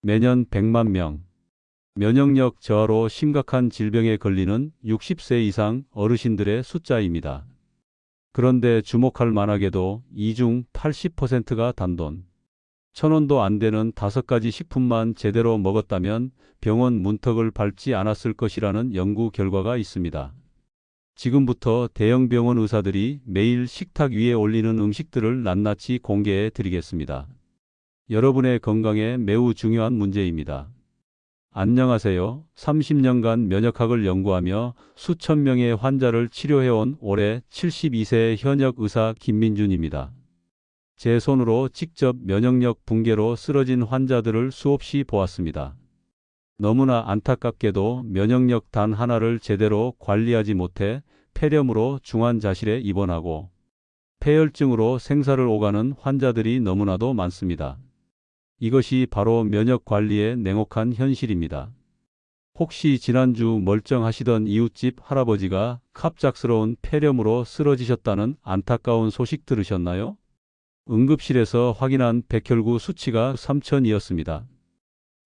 매년 100만 명. 면역력 저하로 심각한 질병에 걸리는 60세 이상 어르신들의 숫자입니다. 그런데 주목할 만하게도 이 중 80%가 단돈 1,000원도 안 되는 5가지 식품만 제대로 먹었다면 병원 문턱을 밟지 않았을 것이라는 연구 결과가 있습니다. 지금부터 대형 병원 의사들이 매일 식탁 위에 올리는 음식들을 낱낱이 공개해 드리겠습니다. 여러분의 건강에 매우 중요한 문제입니다. 안녕하세요. 30년간 면역학을 연구하며 수천 명의 환자를 치료해온 올해 72세 현역 의사 김민준입니다. 제 손으로 직접 면역력 붕괴로 쓰러진 환자들을 수없이 보았습니다. 너무나 안타깝게도 면역력 단 하나를 제대로 관리하지 못해 폐렴으로 중환자실에 입원하고 폐혈증으로 생사를 오가는 환자들이 너무나도 많습니다. 이것이 바로 면역관리의 냉혹한 현실입니다. 혹시 지난주 멀쩡하시던 이웃집 할아버지가 갑작스러운 폐렴으로 쓰러지셨다는 안타까운 소식 들으셨나요? 응급실에서 확인한 백혈구 수치가 3,000이었습니다.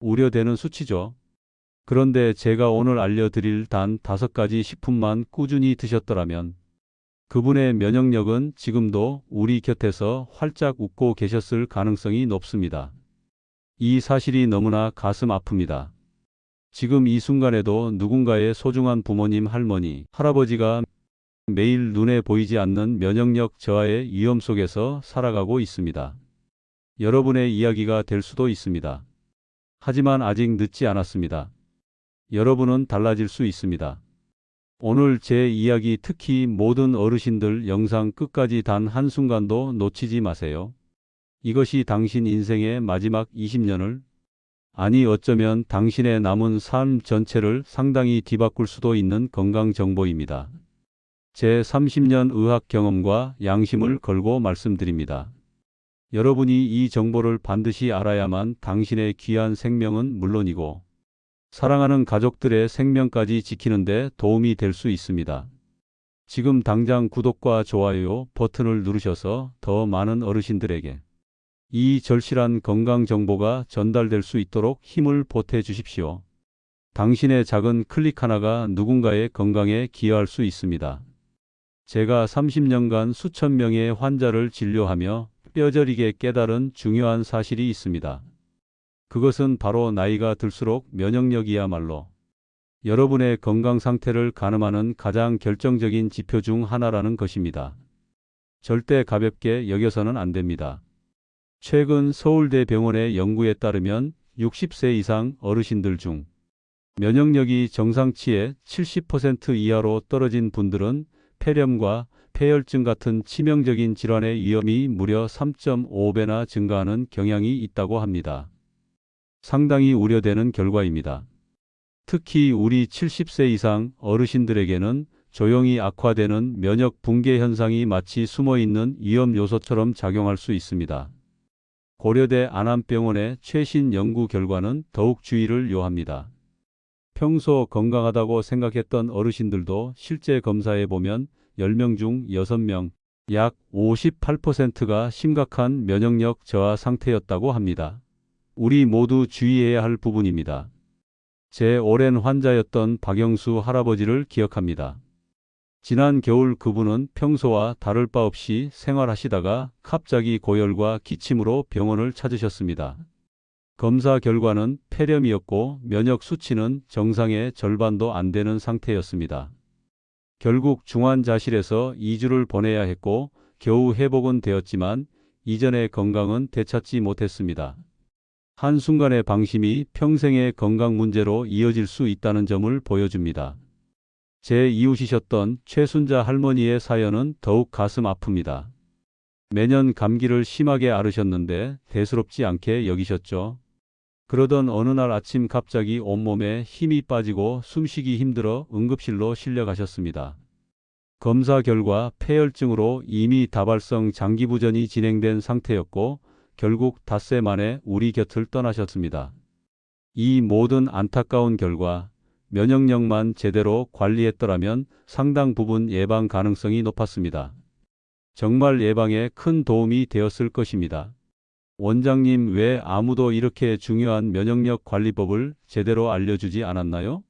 우려되는 수치죠. 그런데 제가 오늘 알려드릴 단 5가지 식품만 꾸준히 드셨더라면 그분의 면역력은 지금도 우리 곁에서 활짝 웃고 계셨을 가능성이 높습니다. 이 사실이 너무나 가슴 아픕니다. 지금 이 순간에도 누군가의 소중한 부모님, 할머니, 할아버지가 매일 눈에 보이지 않는 면역력 저하의 위험 속에서 살아가고 있습니다. 여러분의 이야기가 될 수도 있습니다. 하지만 아직 늦지 않았습니다. 여러분은 달라질 수 있습니다. 오늘 제 이야기 특히 모든 어르신들 영상 끝까지 단 한순간도 놓치지 마세요. 이것이 당신 인생의 마지막 20년을, 아니 어쩌면 당신의 남은 삶 전체를 상당히 뒤바꿀 수도 있는 건강 정보입니다. 제 30년 의학 경험과 양심을 걸고 말씀드립니다. 여러분이 이 정보를 반드시 알아야만 당신의 귀한 생명은 물론이고 사랑하는 가족들의 생명까지 지키는 데 도움이 될 수 있습니다. 지금 당장 구독과 좋아요 버튼을 누르셔서 더 많은 어르신들에게 이 절실한 건강 정보가 전달될 수 있도록 힘을 보태 주십시오. 당신의 작은 클릭 하나가 누군가의 건강에 기여할 수 있습니다. 제가 30년간 수천 명의 환자를 진료하며 뼈저리게 깨달은 중요한 사실이 있습니다. 그것은 바로 나이가 들수록 면역력이야말로 여러분의 건강 상태를 가늠하는 가장 결정적인 지표 중 하나라는 것입니다. 절대 가볍게 여겨서는 안 됩니다. 최근 서울대병원의 연구에 따르면 60세 이상 어르신들 중 면역력이 정상치의 70% 이하로 떨어진 분들은 폐렴과 폐혈증 같은 치명적인 질환의 위험이 무려 3.5배나 증가하는 경향이 있다고 합니다. 상당히 우려되는 결과입니다. 특히 우리 70세 이상 어르신들에게는 조용히 악화되는 면역 붕괴 현상이 마치 숨어있는 위험 요소처럼 작용할 수 있습니다. 고려대 안암병원의 최신 연구 결과는 더욱 주의를 요합니다. 평소 건강하다고 생각했던 어르신들도 실제 검사해 보면 10명 중 6명, 약 58%가 심각한 면역력 저하 상태였다고 합니다. 우리 모두 주의해야 할 부분입니다. 제 오랜 환자였던 박영수 할아버지를 기억합니다. 지난 겨울 그분은 평소와 다를 바 없이 생활하시다가 갑자기 고열과 기침으로 병원을 찾으셨습니다. 검사 결과는 폐렴이었고 면역 수치는 정상의 절반도 안 되는 상태였습니다. 결국 중환자실에서 2주를 보내야 했고 겨우 회복은 되었지만 이전의 건강은 되찾지 못했습니다. 한순간의 방심이 평생의 건강 문제로 이어질 수 있다는 점을 보여줍니다. 제 이웃이셨던 최순자 할머니의 사연은 더욱 가슴 아픕니다. 매년 감기를 심하게 앓으셨는데 대수롭지 않게 여기셨죠. 그러던 어느 날 아침 갑자기 온몸에 힘이 빠지고 숨쉬기 힘들어 응급실로 실려가셨습니다. 검사 결과 폐혈증으로 이미 다발성 장기부전이 진행된 상태였고 결국 닷새 만에 우리 곁을 떠나셨습니다. 이 모든 안타까운 결과 면역력만 제대로 관리했더라면 상당 부분 예방 가능성이 높았습니다. 정말 예방에 큰 도움이 되었을 것입니다. 원장님, 왜 아무도 이렇게 중요한 면역력 관리법을 제대로 알려주지 않았나요?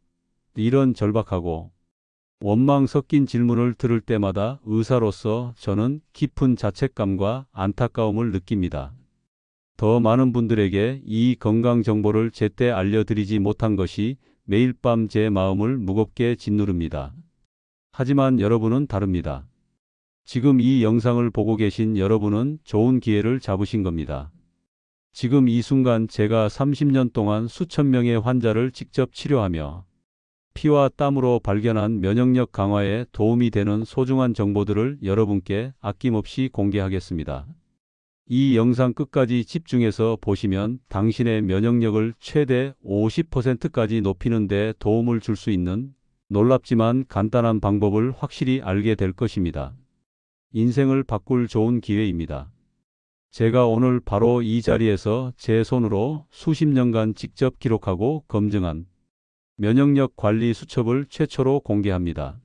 이런 절박하고 원망 섞인 질문을 들을 때마다 의사로서 저는 깊은 자책감과 안타까움을 느낍니다. 더 많은 분들에게 이 건강 정보를 제때 알려드리지 못한 것이 매일 밤 제 마음을 무겁게 짓누릅니다. 하지만 여러분은 다릅니다. 지금 이 영상을 보고 계신 여러분은 좋은 기회를 잡으신 겁니다. 지금 이 순간 제가 30년 동안 수천 명의 환자를 직접 치료하며 피와 땀으로 발견한 면역력 강화에 도움이 되는 소중한 정보들을 여러분께 아낌없이 공개하겠습니다. 이 영상 끝까지 집중해서 보시면 당신의 면역력을 최대 50%까지 높이는 데 도움을 줄 수 있는 놀랍지만 간단한 방법을 확실히 알게 될 것입니다. 인생을 바꿀 좋은 기회입니다. 제가 오늘 바로 이 자리에서 제 손으로 수십 년간 직접 기록하고 검증한 면역력 관리 수첩을 최초로 공개합니다.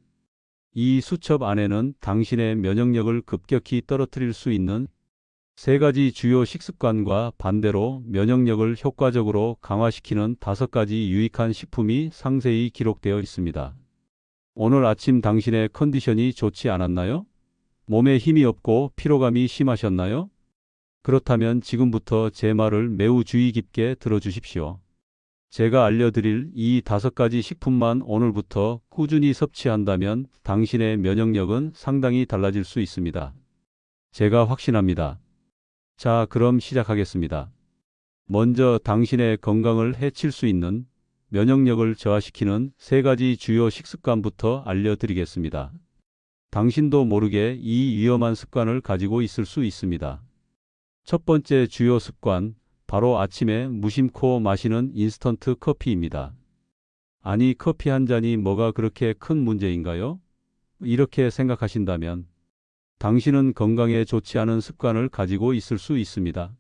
이 수첩 안에는 당신의 면역력을 급격히 떨어뜨릴 수 있는 3가지 주요 식습관과 반대로 면역력을 효과적으로 강화시키는 5가지 유익한 식품이 상세히 기록되어 있습니다. 오늘 아침 당신의 컨디션이 좋지 않았나요? 몸에 힘이 없고 피로감이 심하셨나요? 그렇다면 지금부터 제 말을 매우 주의 깊게 들어주십시오. 제가 알려드릴 이 5가지 식품만 오늘부터 꾸준히 섭취한다면 당신의 면역력은 상당히 달라질 수 있습니다. 제가 확신합니다. 자, 그럼 시작하겠습니다. 먼저 당신의 건강을 해칠 수 있는 면역력을 저하시키는 3가지 주요 식습관부터 알려드리겠습니다. 당신도 모르게 이 위험한 습관을 가지고 있을 수 있습니다. 첫 번째 주요 습관, 바로 아침에 무심코 마시는 인스턴트 커피입니다. 아니, 커피 한 잔이 뭐가 그렇게 큰 문제인가요? 이렇게 생각하신다면 당신은 건강에 좋지 않은 습관을 가지고 있을 수 있습니다.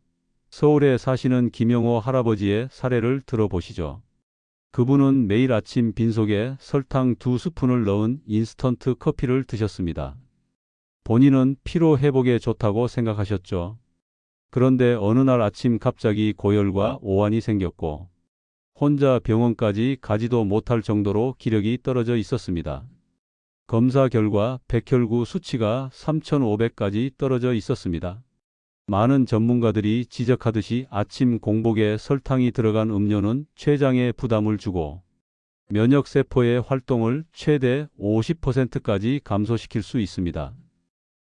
서울에 사시는 김영호 할아버지의 사례를 들어보시죠. 그분은 매일 아침 빈속에 설탕 2스푼을 넣은 인스턴트 커피를 드셨습니다. 본인은 피로 회복에 좋다고 생각하셨죠. 그런데 어느 날 아침 갑자기 고열과 오한이 생겼고 혼자 병원까지 가지도 못할 정도로 기력이 떨어져 있었습니다. 검사 결과 백혈구 수치가 3,500까지 떨어져 있었습니다. 많은 전문가들이 지적하듯이 아침 공복에 설탕이 들어간 음료는 췌장에 부담을 주고 면역세포의 활동을 최대 50%까지 감소시킬 수 있습니다.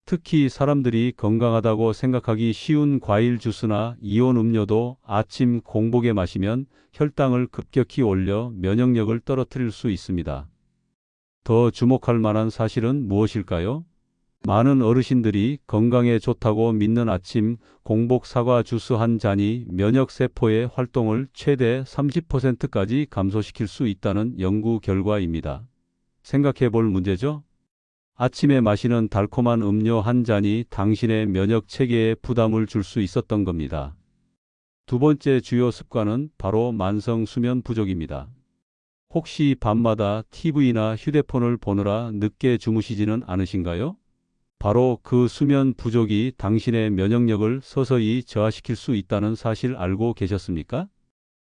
특히 사람들이 건강하다고 생각하기 쉬운 과일 주스나 이온 음료도 아침 공복에 마시면 혈당을 급격히 올려 면역력을 떨어뜨릴 수 있습니다. 더 주목할 만한 사실은 무엇일까요? 많은 어르신들이 건강에 좋다고 믿는 아침 공복 사과 주스 한 잔이 면역세포의 활동을 최대 30%까지 감소시킬 수 있다는 연구 결과입니다. 생각해 볼 문제죠? 아침에 마시는 달콤한 음료 한 잔이 당신의 면역 체계에 부담을 줄 수 있었던 겁니다. 두 번째 주요 습관은 바로 만성 수면 부족입니다. 혹시 밤마다 TV나 휴대폰을 보느라 늦게 주무시지는 않으신가요? 바로 그 수면 부족이 당신의 면역력을 서서히 저하시킬 수 있다는 사실 알고 계셨습니까?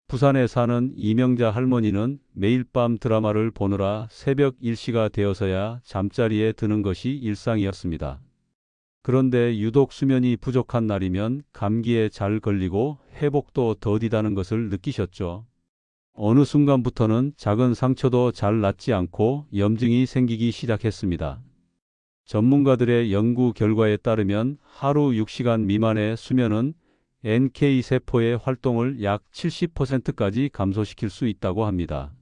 부산에 사는 이명자 할머니는 매일 밤 드라마를 보느라 새벽 1시가 되어서야 잠자리에 드는 것이 일상이었습니다. 그런데 유독 수면이 부족한 날이면 감기에 잘 걸리고 회복도 더디다는 것을 느끼셨죠. 어느 순간부터는 작은 상처도 잘 낫지 않고 염증이 생기기 시작했습니다. 전문가들의 연구 결과에 따르면 하루 6시간 미만의 수면은 NK세포의 활동을 약 70%까지 감소시킬 수 있다고 합니다.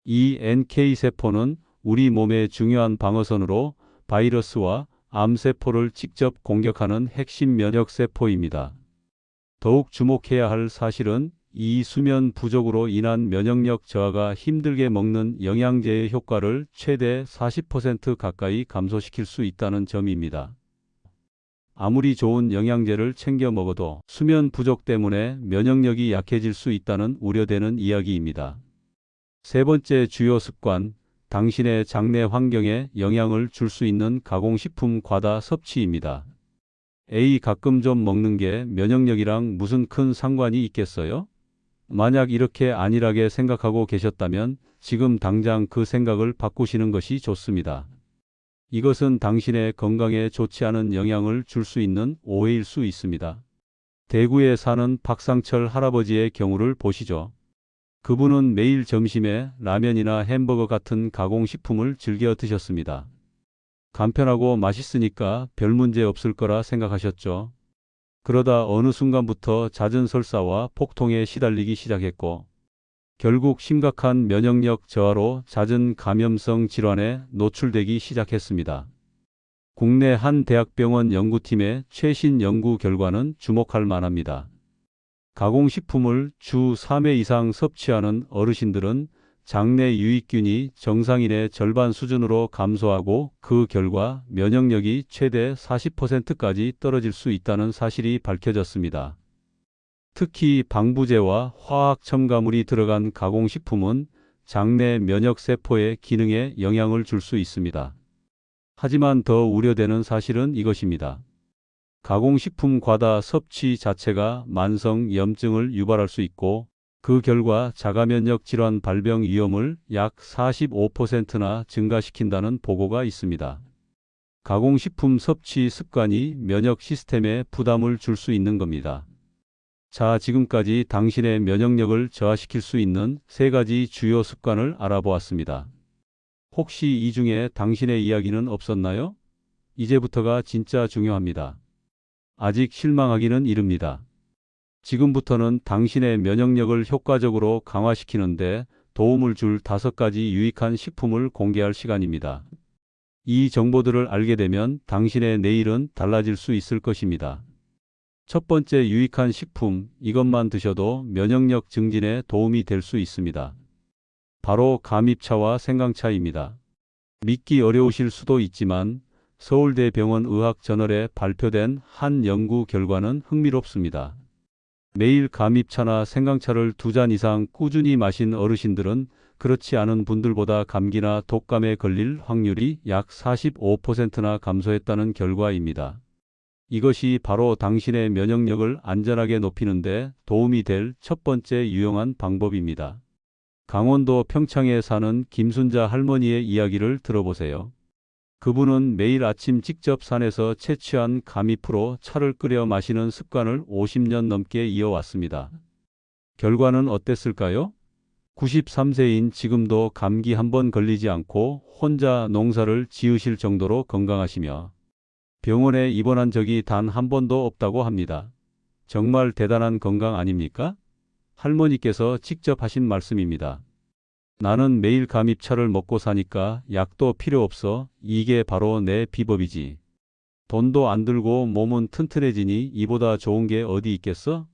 이 NK세포는 우리 몸의 중요한 방어선으로 바이러스와 암세포를 직접 공격하는 핵심 면역세포입니다. 더욱 주목해야 할 사실은 이 수면 부족으로 인한 면역력 저하가 힘들게 먹는 영양제의 효과를 최대 40% 가까이 감소시킬 수 있다는 점입니다. 아무리 좋은 영양제를 챙겨 먹어도 수면 부족 때문에 면역력이 약해질 수 있다는 우려되는 이야기입니다. 세 번째 주요 습관, 당신의 장내 환경에 영향을 줄 수 있는 가공식품 과다 섭취입니다. 에이, 가끔 좀 먹는 게 면역력이랑 무슨 큰 상관이 있겠어요? 만약 이렇게 안일하게 생각하고 계셨다면 지금 당장 그 생각을 바꾸시는 것이 좋습니다. 이것은 당신의 건강에 좋지 않은 영향을 줄 수 있는 오해일 수 있습니다. 대구에 사는 박상철 할아버지의 경우를 보시죠. 그분은 매일 점심에 라면이나 햄버거 같은 가공식품을 즐겨 드셨습니다. 간편하고 맛있으니까 별 문제 없을 거라 생각하셨죠. 그러다 어느 순간부터 잦은 설사와 폭통에 시달리기 시작했고, 결국 심각한 면역력 저하로 잦은 감염성 질환에 노출되기 시작했습니다. 국내 한 대학병원 연구팀의 최신 연구 결과는 주목할 만합니다. 가공식품을 주 3회 이상 섭취하는 어르신들은 장내 유익균이 정상인의 절반 수준으로 감소하고 그 결과 면역력이 최대 40%까지 떨어질 수 있다는 사실이 밝혀졌습니다. 특히 방부제와 화학 첨가물이 들어간 가공식품은 장내 면역세포의 기능에 영향을 줄 수 있습니다. 하지만 더 우려되는 사실은 이것입니다. 가공식품 과다 섭취 자체가 만성 염증을 유발할 수 있고 그 결과 자가면역 질환 발병 위험을 약 45%나 증가시킨다는 보고가 있습니다. 가공식품 섭취 습관이 면역 시스템에 부담을 줄 수 있는 겁니다. 자, 지금까지 당신의 면역력을 저하시킬 수 있는 3가지 주요 습관을 알아보았습니다. 혹시 이 중에 당신의 이야기는 없었나요? 이제부터가 진짜 중요합니다. 아직 실망하기는 이릅니다. 지금부터는 당신의 면역력을 효과적으로 강화시키는데 도움을 줄 5가지 유익한 식품을 공개할 시간입니다. 이 정보들을 알게 되면 당신의 내일은 달라질 수 있을 것입니다. 첫 번째 유익한 식품, 이것만 드셔도 면역력 증진에 도움이 될 수 있습니다. 바로 감잎차와 생강차입니다. 믿기 어려우실 수도 있지만 서울대병원 의학저널에 발표된 한 연구 결과는 흥미롭습니다. 매일 감잎차나 생강차를 2잔 이상 꾸준히 마신 어르신들은 그렇지 않은 분들보다 감기나 독감에 걸릴 확률이 약 45%나 감소했다는 결과입니다. 이것이 바로 당신의 면역력을 안전하게 높이는 데 도움이 될 첫 번째 유용한 방법입니다. 강원도 평창에 사는 김순자 할머니의 이야기를 들어보세요. 그분은 매일 아침 직접 산에서 채취한 감잎으로 차를 끓여 마시는 습관을 50년 넘게 이어왔습니다. 결과는 어땠을까요? 93세인 지금도 감기 한 번 걸리지 않고 혼자 농사를 지으실 정도로 건강하시며 병원에 입원한 적이 단 한 번도 없다고 합니다. 정말 대단한 건강 아닙니까? 할머니께서 직접 하신 말씀입니다. 나는 매일 감잎차를 먹고 사니까 약도 필요 없어. 이게 바로 내 비법이지. 돈도 안 들고 몸은 튼튼해지니 이보다 좋은 게 어디 있겠어?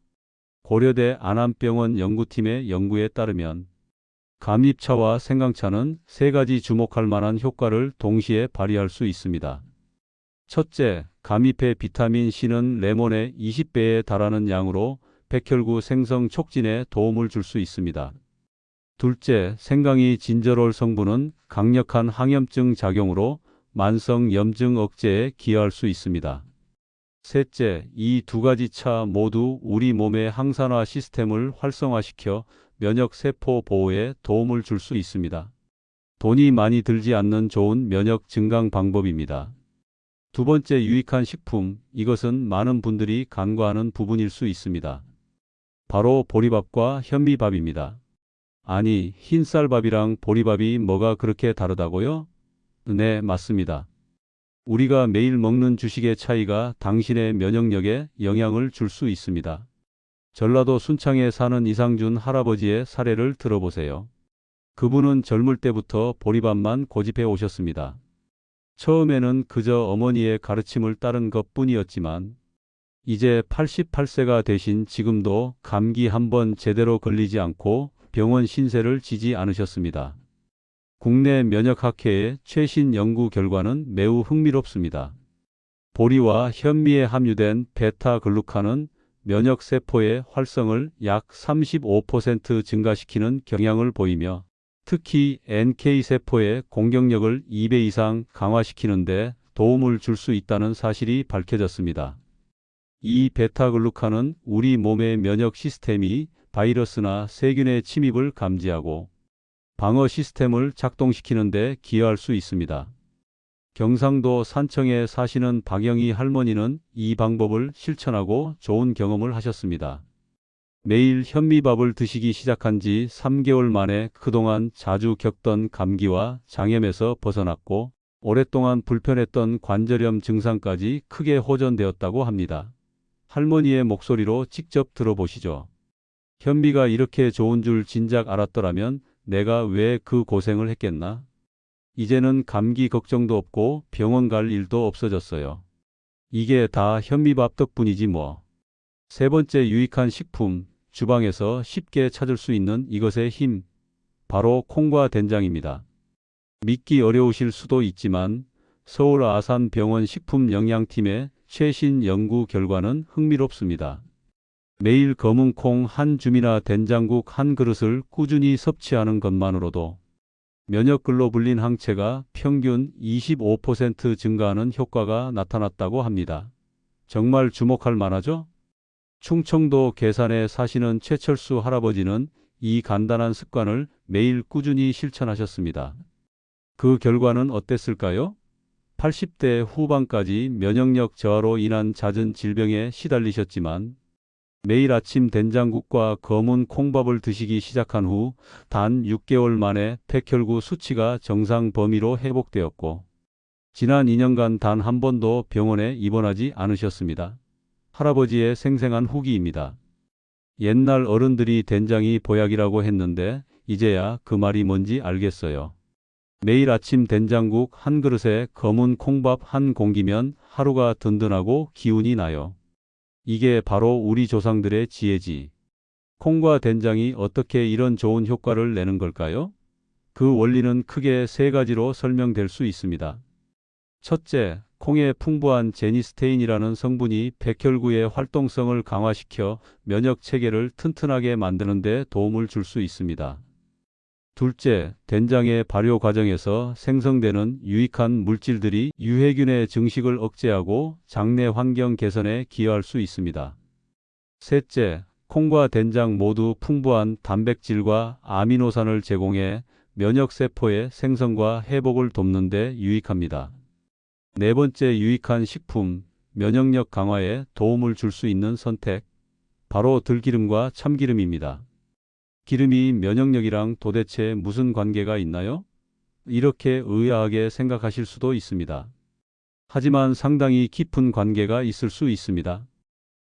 고려대 안암병원 연구팀의 연구에 따르면 감잎차와 생강차는 3가지 주목할 만한 효과를 동시에 발휘할 수 있습니다. 첫째, 감잎의 비타민 C는 레몬의 20배에 달하는 양으로 백혈구 생성 촉진에 도움을 줄 수 있습니다. 둘째, 생강이 진저롤 성분은 강력한 항염증 작용으로 만성 염증 억제에 기여할 수 있습니다. 셋째, 이 2가지 차 모두 우리 몸의 항산화 시스템을 활성화시켜 면역 세포 보호에 도움을 줄 수 있습니다. 돈이 많이 들지 않는 좋은 면역 증강 방법입니다. 두 번째 유익한 식품, 이것은 많은 분들이 간과하는 부분일 수 있습니다. 바로 보리밥과 현미밥입니다. 아니, 흰쌀밥이랑 보리밥이 뭐가 그렇게 다르다고요? 네, 맞습니다. 우리가 매일 먹는 주식의 차이가 당신의 면역력에 영향을 줄 수 있습니다. 전라도 순창에 사는 이상준 할아버지의 사례를 들어보세요. 그분은 젊을 때부터 보리밥만 고집해 오셨습니다. 처음에는 그저 어머니의 가르침을 따른 것뿐이었지만 이제 88세가 되신 지금도 감기 한 번 제대로 걸리지 않고 병원 신세를 지지 않으셨습니다. 국내 면역학회의 최신 연구 결과는 매우 흥미롭습니다. 보리와 현미에 함유된 베타글루칸은 면역세포의 활성을 약 35% 증가시키는 경향을 보이며 특히 NK세포의 공격력을 2배 이상 강화시키는 데 도움을 줄 수 있다는 사실이 밝혀졌습니다. 이 베타글루칸은 우리 몸의 면역 시스템이 바이러스나 세균의 침입을 감지하고 방어 시스템을 작동시키는 데 기여할 수 있습니다. 경상도 산청에 사시는 박영희 할머니는 이 방법을 실천하고 좋은 경험을 하셨습니다. 매일 현미밥을 드시기 시작한 지 3개월 만에 그동안 자주 겪던 감기와 장염에서 벗어났고 오랫동안 불편했던 관절염 증상까지 크게 호전되었다고 합니다. 할머니의 목소리로 직접 들어보시죠. 현미가 이렇게 좋은 줄 진작 알았더라면 내가 왜 그 고생을 했겠나? 이제는 감기 걱정도 없고 병원 갈 일도 없어졌어요. 이게 다 현미밥 덕분이지 뭐. 세 번째 유익한 식품, 주방에서 쉽게 찾을 수 있는 이것의 힘, 바로 콩과 된장입니다. 믿기 어려우실 수도 있지만 서울 아산병원 식품영양팀의 최신 연구 결과는 흥미롭습니다. 매일 검은 콩 한 줌이나 된장국 한 그릇을 꾸준히 섭취하는 것만으로도 면역 글로불린 항체가 평균 25% 증가하는 효과가 나타났다고 합니다. 정말 주목할 만하죠? 충청도 괴산에 사시는 최철수 할아버지는 이 간단한 습관을 매일 꾸준히 실천하셨습니다. 그 결과는 어땠을까요? 80대 후반까지 면역력 저하로 인한 잦은 질병에 시달리셨지만 매일 아침 된장국과 검은 콩밥을 드시기 시작한 후 단 6개월 만에 백혈구 수치가 정상 범위로 회복되었고 지난 2년간 단 한 번도 병원에 입원하지 않으셨습니다. 할아버지의 생생한 후기입니다. 옛날 어른들이 된장이 보약이라고 했는데 이제야 그 말이 뭔지 알겠어요. 매일 아침 된장국 한 그릇에 검은 콩밥 한 공기면 하루가 든든하고 기운이 나요. 이게 바로 우리 조상들의 지혜지. 콩과 된장이 어떻게 이런 좋은 효과를 내는 걸까요? 그 원리는 크게 세 가지로 설명될 수 있습니다. 첫째, 콩에 풍부한 제니스테인이라는 성분이 백혈구의 활동성을 강화시켜 면역 체계를 튼튼하게 만드는 데 도움을 줄 수 있습니다. 둘째, 된장의 발효 과정에서 생성되는 유익한 물질들이 유해균의 증식을 억제하고 장내 환경 개선에 기여할 수 있습니다. 셋째, 콩과 된장 모두 풍부한 단백질과 아미노산을 제공해 면역세포의 생성과 회복을 돕는 데 유익합니다. 네 번째 유익한 식품, 면역력 강화에 도움을 줄 수 있는 선택, 바로 들기름과 참기름입니다. 기름이 면역력이랑 도대체 무슨 관계가 있나요? 이렇게 의아하게 생각하실 수도 있습니다. 하지만 상당히 깊은 관계가 있을 수 있습니다.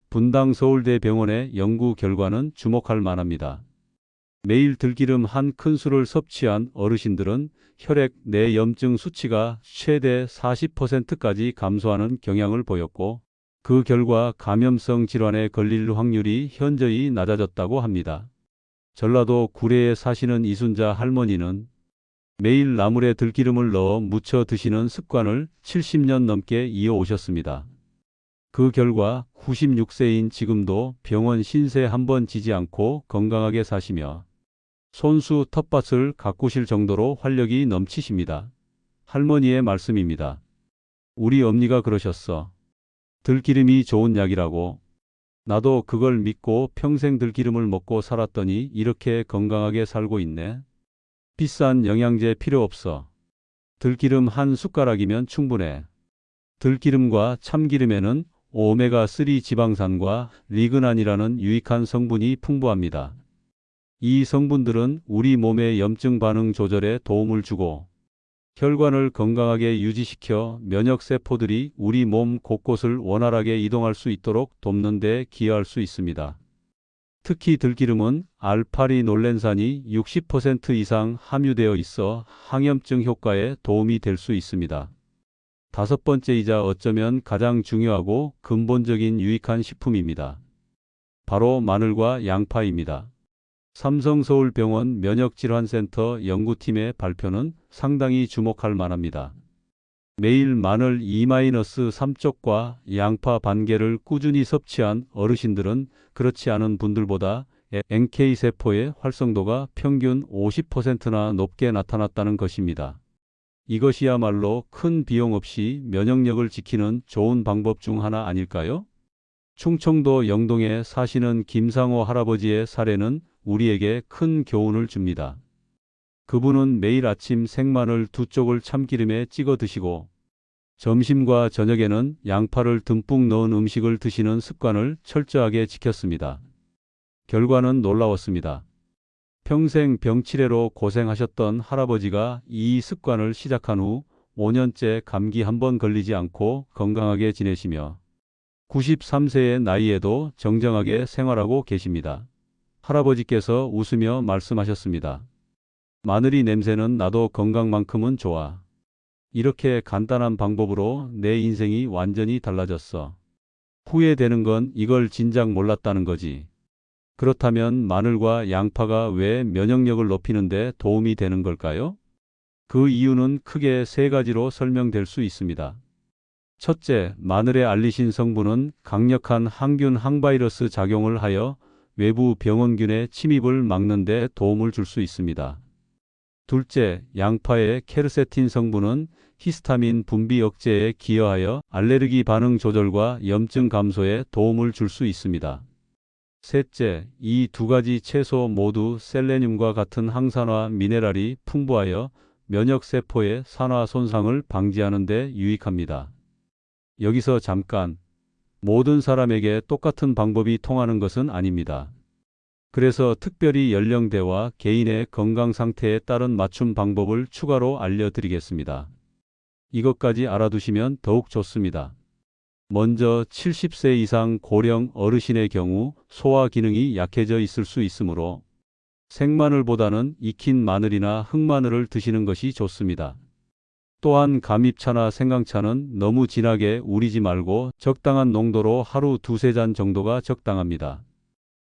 분당 서울대병원의 연구 결과는 주목할 만합니다. 매일 들기름 한 큰술을 섭취한 어르신들은 혈액 내 염증 수치가 최대 40%까지 감소하는 경향을 보였고 그 결과 감염성 질환에 걸릴 확률이 현저히 낮아졌다고 합니다. 전라도 구례에 사시는 이순자 할머니는 매일 나물에 들기름을 넣어 무쳐 드시는 습관을 70년 넘게 이어오셨습니다. 그 결과 96세인 지금도 병원 신세 한 번 지지 않고 건강하게 사시며 손수 텃밭을 가꾸실 정도로 활력이 넘치십니다. 할머니의 말씀입니다. 우리 엄니가 그러셨어. 들기름이 좋은 약이라고. 나도 그걸 믿고 평생 들기름을 먹고 살았더니 이렇게 건강하게 살고 있네. 비싼 영양제 필요 없어. 들기름 한 숟가락이면 충분해. 들기름과 참기름에는 오메가3 지방산과 리그난이라는 유익한 성분이 풍부합니다. 이 성분들은 우리 몸의 염증 반응 조절에 도움을 주고 혈관을 건강하게 유지시켜 면역세포들이 우리 몸 곳곳을 원활하게 이동할 수 있도록 돕는 데 기여할 수 있습니다. 특히 들기름은 알파리놀렌산이 60% 이상 함유되어 있어 항염증 효과에 도움이 될 수 있습니다. 다섯 번째이자 어쩌면 가장 중요하고 근본적인 유익한 식품입니다. 바로 마늘과 양파입니다. 삼성서울병원 면역질환센터 연구팀의 발표는 상당히 주목할 만합니다. 매일 마늘 2-3쪽과 양파 반 개를 꾸준히 섭취한 어르신들은 그렇지 않은 분들보다 NK세포의 활성도가 평균 50%나 높게 나타났다는 것입니다. 이것이야말로 큰 비용 없이 면역력을 지키는 좋은 방법 중 하나 아닐까요? 충청도 영동에 사시는 김상호 할아버지의 사례는 우리에게 큰 교훈을 줍니다. 그분은 매일 아침 생마늘 2쪽을 참기름에 찍어 드시고 점심과 저녁에는 양파를 듬뿍 넣은 음식을 드시는 습관을 철저하게 지켰습니다. 결과는 놀라웠습니다. 평생 병치레로 고생하셨던 할아버지가 이 습관을 시작한 후 5년째 감기 한 번 걸리지 않고 건강하게 지내시며 93세의 나이에도 정정하게 생활하고 계십니다. 할아버지께서 웃으며 말씀하셨습니다. 마늘이 냄새는 나도 건강만큼은 좋아. 이렇게 간단한 방법으로 내 인생이 완전히 달라졌어. 후회되는 건 이걸 진작 몰랐다는 거지. 그렇다면 마늘과 양파가 왜 면역력을 높이는 데 도움이 되는 걸까요? 그 이유는 크게 3가지로 설명될 수 있습니다. 첫째, 마늘의 알리신 성분은 강력한 항균 항바이러스 작용을 하여 외부 병원균의 침입을 막는 데 도움을 줄 수 있습니다. 둘째, 양파의 케르세틴 성분은 히스타민 분비 억제에 기여하여 알레르기 반응 조절과 염증 감소에 도움을 줄 수 있습니다. 셋째, 이 2가지 채소 모두 셀레늄과 같은 항산화 미네랄이 풍부하여 면역세포의 산화 손상을 방지하는 데 유익합니다. 여기서 잠깐, 모든 사람에게 똑같은 방법이 통하는 것은 아닙니다. 그래서 특별히 연령대와 개인의 건강 상태에 따른 맞춤 방법을 추가로 알려드리겠습니다. 이것까지 알아두시면 더욱 좋습니다. 먼저 70세 이상 고령 어르신의 경우 소화 기능이 약해져 있을 수 있으므로 생마늘보다는 익힌 마늘이나 흑마늘을 드시는 것이 좋습니다. 또한 감입차나 생강차는 너무 진하게 우리지 말고 적당한 농도로 하루 2~3잔 정도가 적당합니다.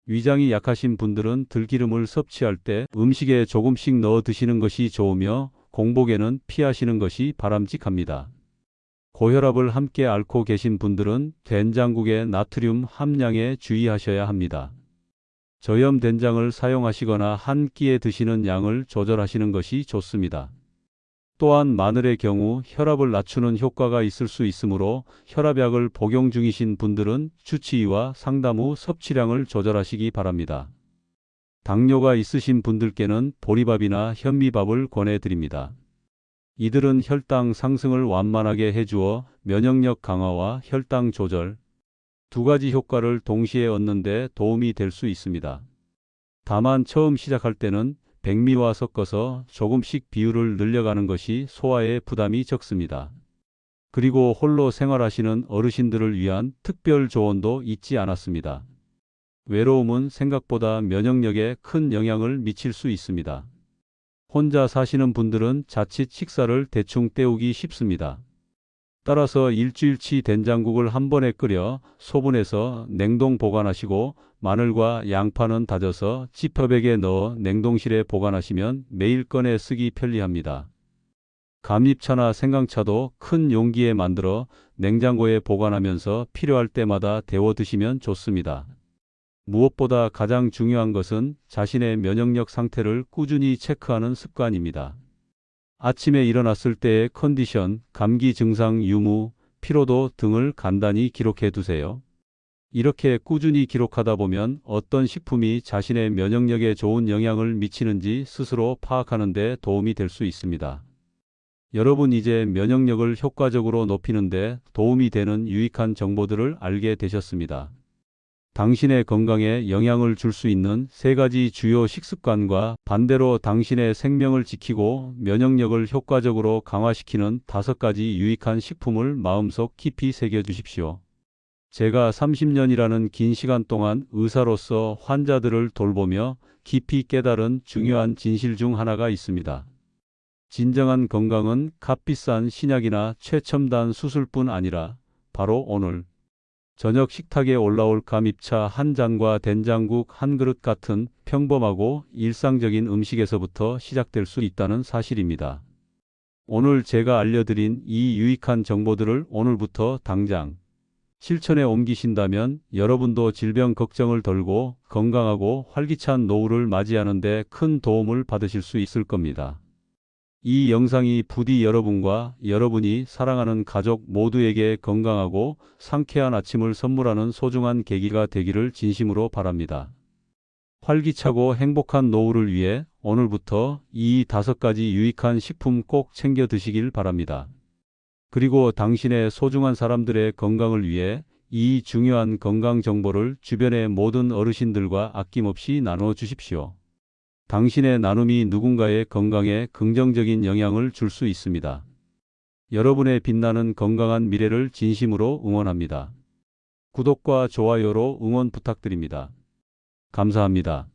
위장이 약하신 분들은 들기름을 섭취할 때 음식에 조금씩 넣어 드시는 것이 좋으며 공복에는 피하시는 것이 바람직합니다. 고혈압을 함께 앓고 계신 분들은 된장국의 나트륨 함량에 주의하셔야 합니다. 저염 된장을 사용하시거나 한 끼에 드시는 양을 조절하시는 것이 좋습니다. 또한 마늘의 경우 혈압을 낮추는 효과가 있을 수 있으므로 혈압약을 복용 중이신 분들은 주치의와 상담 후 섭취량을 조절하시기 바랍니다. 당뇨가 있으신 분들께는 보리밥이나 현미밥을 권해드립니다. 이들은 혈당 상승을 완만하게 해주어 면역력 강화와 혈당 조절, 2가지 효과를 동시에 얻는 데 도움이 될 수 있습니다. 다만 처음 시작할 때는 백미와 섞어서 조금씩 비율을 늘려가는 것이 소화에 부담이 적습니다. 그리고 홀로 생활하시는 어르신들을 위한 특별 조언도 잊지 않았습니다. 외로움은 생각보다 면역력에 큰 영향을 미칠 수 있습니다. 혼자 사시는 분들은 자칫 식사를 대충 때우기 쉽습니다. 따라서 일주일치 된장국을 한 번에 끓여 소분해서 냉동 보관하시고 마늘과 양파는 다져서 지퍼백에 넣어 냉동실에 보관하시면 매일 꺼내 쓰기 편리합니다. 감잎차나 생강차도 큰 용기에 만들어 냉장고에 보관하면서 필요할 때마다 데워 드시면 좋습니다. 무엇보다 가장 중요한 것은 자신의 면역력 상태를 꾸준히 체크하는 습관입니다. 아침에 일어났을 때의 컨디션, 감기 증상 유무, 피로도 등을 간단히 기록해 두세요. 이렇게 꾸준히 기록하다 보면 어떤 식품이 자신의 면역력에 좋은 영향을 미치는지 스스로 파악하는 데 도움이 될 수 있습니다. 여러분 이제 면역력을 효과적으로 높이는 데 도움이 되는 유익한 정보들을 알게 되셨습니다. 당신의 건강에 영향을 줄 수 있는 3가지 주요 식습관과 반대로 당신의 생명을 지키고 면역력을 효과적으로 강화시키는 5가지 유익한 식품을 마음속 깊이 새겨주십시오. 제가 30년이라는 긴 시간 동안 의사로서 환자들을 돌보며 깊이 깨달은 중요한 진실 중 하나가 있습니다. 진정한 건강은 값비싼 신약이나 최첨단 수술뿐 아니라 바로 오늘 저녁 식탁에 올라올 감잎차 한 잔과 된장국 한 그릇 같은 평범하고 일상적인 음식에서부터 시작될 수 있다는 사실입니다. 오늘 제가 알려드린 이 유익한 정보들을 오늘부터 당장 실천에 옮기신다면 여러분도 질병 걱정을 덜고 건강하고 활기찬 노후를 맞이하는 데 큰 도움을 받으실 수 있을 겁니다. 이 영상이 부디 여러분과 여러분이 사랑하는 가족 모두에게 건강하고 상쾌한 아침을 선물하는 소중한 계기가 되기를 진심으로 바랍니다. 활기차고 행복한 노후를 위해 오늘부터 이 5가지 유익한 식품 꼭 챙겨 드시길 바랍니다. 그리고 당신의 소중한 사람들의 건강을 위해 이 중요한 건강 정보를 주변의 모든 어르신들과 아낌없이 나눠 주십시오. 당신의 나눔이 누군가의 건강에 긍정적인 영향을 줄 수 있습니다. 여러분의 빛나는 건강한 미래를 진심으로 응원합니다. 구독과 좋아요로 응원 부탁드립니다. 감사합니다.